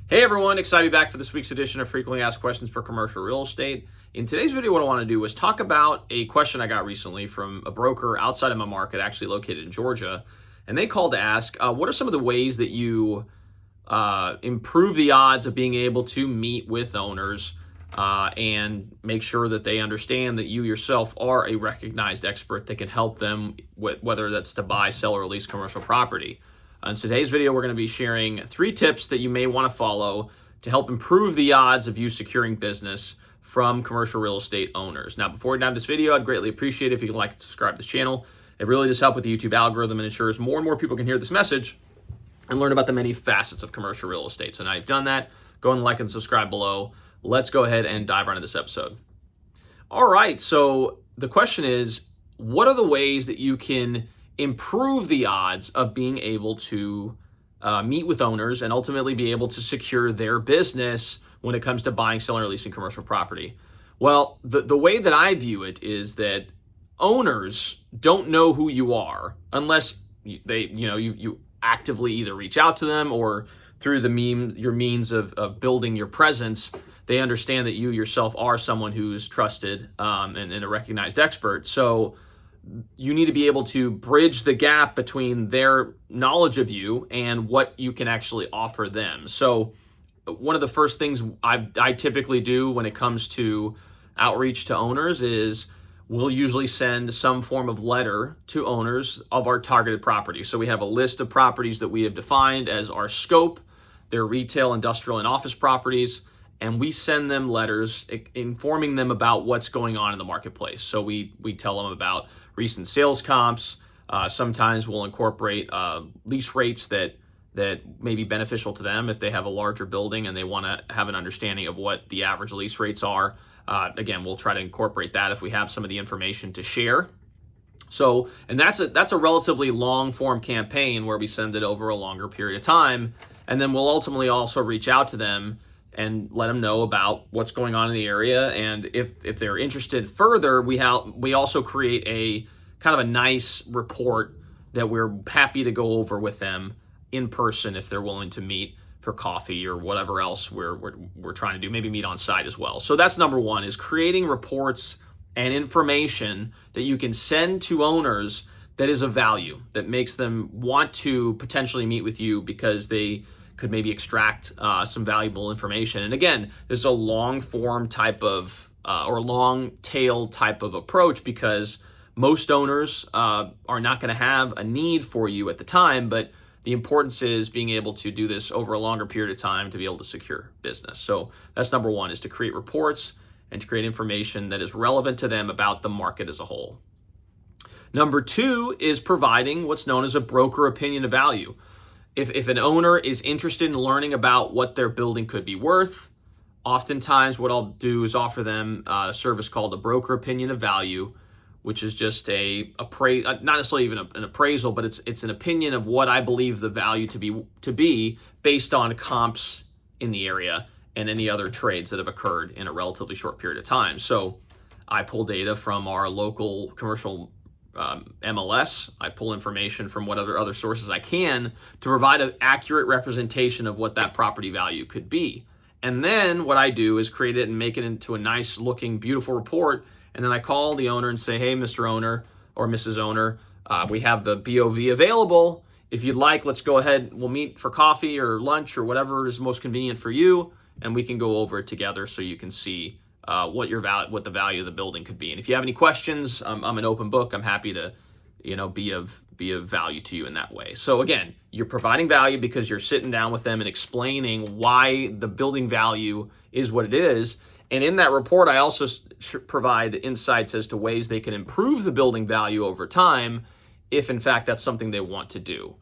Hey everyone, excited to be back for this week's edition of Frequently Asked Questions for Commercial Real Estate. In today's video, what I want to do is talk about a question I got recently from a broker outside of my market, actually located in Georgia. And they called to ask, what are some of the ways that you improve the odds of being able to meet with owners and make sure that they understand that you yourself are a recognized expert that can help them, whether that's to buy, sell, or lease commercial property. In today's video, we're going to be sharing 3 tips that you may want to follow to help improve the odds of you securing business from commercial real estate owners. Now, before we dive into this video, I'd greatly appreciate it if you could like and subscribe to this channel. It really does help with the YouTube algorithm and ensures more and more people can hear this message and learn about the many facets of commercial real estate. So now you've done that, go and like and subscribe below. Let's go ahead and dive right into this episode. All right, so the question is, what are the ways that you can improve the odds of being able to meet with owners and ultimately be able to secure their business when it comes to buying, selling, or leasing commercial property? Well, the way that I view it is that owners don't know who you are unless you actively either reach out to them or through your means of building your presence. They understand that you yourself are someone who's trusted and a recognized expert. So you need to be able to bridge the gap between their knowledge of you and what you can actually offer them. So one of the first things I typically do when it comes to outreach to owners is we'll usually send some form of letter to owners of our targeted properties. So we have a list of properties that we have defined as our scope. They're retail, industrial, and office properties. And we send them letters informing them about what's going on in the marketplace. So we tell them about recent sales comps. Sometimes we'll incorporate lease rates that may be beneficial to them if they have a larger building and they want to have an understanding of what the average lease rates are. Again, we'll try to incorporate that if we have some of the information to share. So, and that's a relatively long form campaign where we send it over a longer period of time. And then we'll ultimately also reach out to them and let them know about what's going on in the area. And if they're interested further, we also create a kind of a nice report that we're happy to go over with them in person if they're willing to meet for coffee or whatever else we're trying to do, maybe meet on site as well. So that's number one, is creating reports and information that you can send to owners that is of value, that makes them want to potentially meet with you because they could maybe extract some valuable information. And again, this is a long form type of or long tail type of approach because most owners are not going to have a need for you at the time, but the importance is being able to do this over a longer period of time to be able to secure business. So that's number one, is to create reports and to create information that is relevant to them about the market as a whole. Number 2 is providing what's known as a broker opinion of value. If an owner is interested in learning about what their building could be worth, oftentimes what I'll do is offer them a service called a broker opinion of value, which is just not necessarily even an appraisal, but it's an opinion of what I believe the value to be based on comps in the area and any other trades that have occurred in a relatively short period of time. So I pull data from our local commercial MLS. I pull information from whatever other sources I can to provide an accurate representation of what that property value could be. And then what I do is create it and make it into a nice looking, beautiful report. And then I call the owner and say, hey, Mr. Owner or Mrs. Owner, we have the BOV available. If you'd like, let's go ahead. We'll meet for coffee or lunch or whatever is most convenient for you. And we can go over it together so you can see what the value of the building could be. And if you have any questions, I'm an open book. I'm happy to, be of value to you in that way. So again, you're providing value because you're sitting down with them and explaining why the building value is what it is. And in that report, I also provide insights as to ways they can improve the building value over time, if in fact that's something they want to do.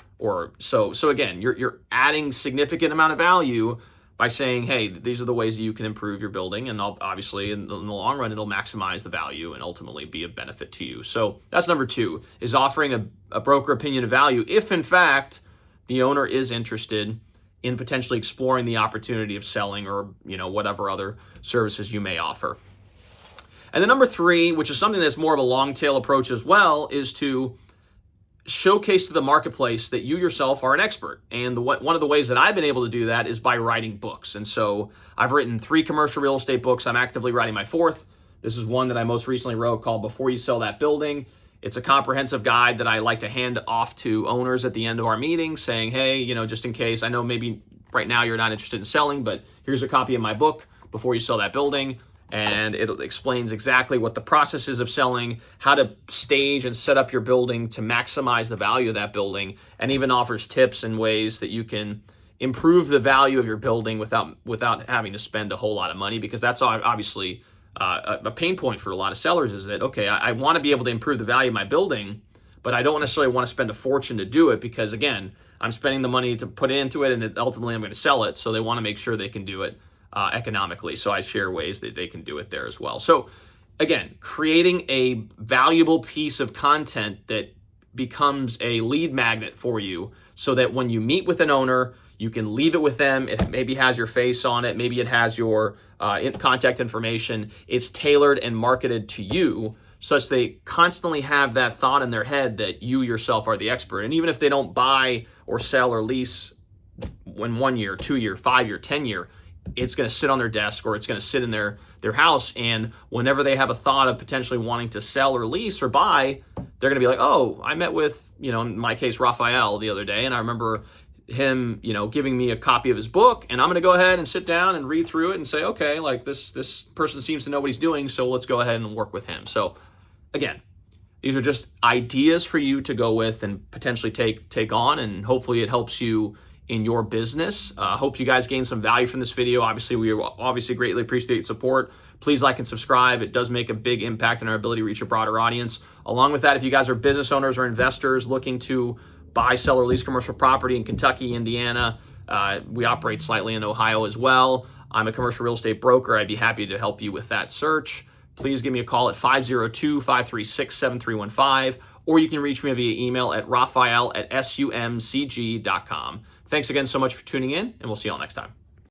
So again, you're adding significant amount of value by saying, hey, these are the ways that you can improve your building, and obviously in the long run, it'll maximize the value and ultimately be of benefit to you. So that's number 2, is offering a broker opinion of value if in fact the owner is interested in potentially exploring the opportunity of selling or whatever other services you may offer. And then number 3, which is something that's more of a long tail approach as well, is to showcase to the marketplace that you yourself are an expert. And one of the ways that I've been able to do that is by writing books. And so I've written 3 commercial real estate books. I'm actively writing my 4th. This is one that I most recently wrote called Before You Sell That Building. It's a comprehensive guide that I like to hand off to owners at the end of our meeting saying, hey, just in case, I know maybe right now you're not interested in selling, but here's a copy of my book, Before You Sell That Building. And it explains exactly what the process is of selling, how to stage and set up your building to maximize the value of that building, and even offers tips and ways that you can improve the value of your building without having to spend a whole lot of money, because that's obviously a pain point for a lot of sellers is that, okay, I want to be able to improve the value of my building, but I don't necessarily want to spend a fortune to do it because, again, I'm spending the money to put into it and ultimately I'm going to sell it. So they want to make sure they can do it economically. So I share ways that they can do it there as well. So again, creating a valuable piece of content that becomes a lead magnet for you so that when you meet with an owner, you can leave it with them. It maybe has your face on it. Maybe it has your contact information. It's tailored and marketed to you such they constantly have that thought in their head that you yourself are the expert. And even if they don't buy or sell or lease in 1 year, 2 year, 5 year, 10 year, it's going to sit on their desk or it's going to sit in their house. And whenever they have a thought of potentially wanting to sell or lease or buy, they're going to be like, oh, I met with, in my case, Raphael the other day. And I remember him, giving me a copy of his book, and I'm going to go ahead and sit down and read through it and say, okay, like this person seems to know what he's doing. So let's go ahead and work with him. So again, these are just ideas for you to go with and potentially take on. And hopefully it helps you in your business. Hope you guys gain some value from this video. Obviously, we greatly appreciate support. Please like and subscribe. It does make a big impact on our ability to reach a broader audience. Along with that, if you guys are business owners or investors looking to buy, sell, or lease commercial property in Kentucky, Indiana, we operate slightly in Ohio as well. I'm a commercial real estate broker. I'd be happy to help you with that search. Please give me a call at 502-536-7315, or you can reach me via email at raphael@sumcg.com. Thanks again so much for tuning in, and we'll see you all next time.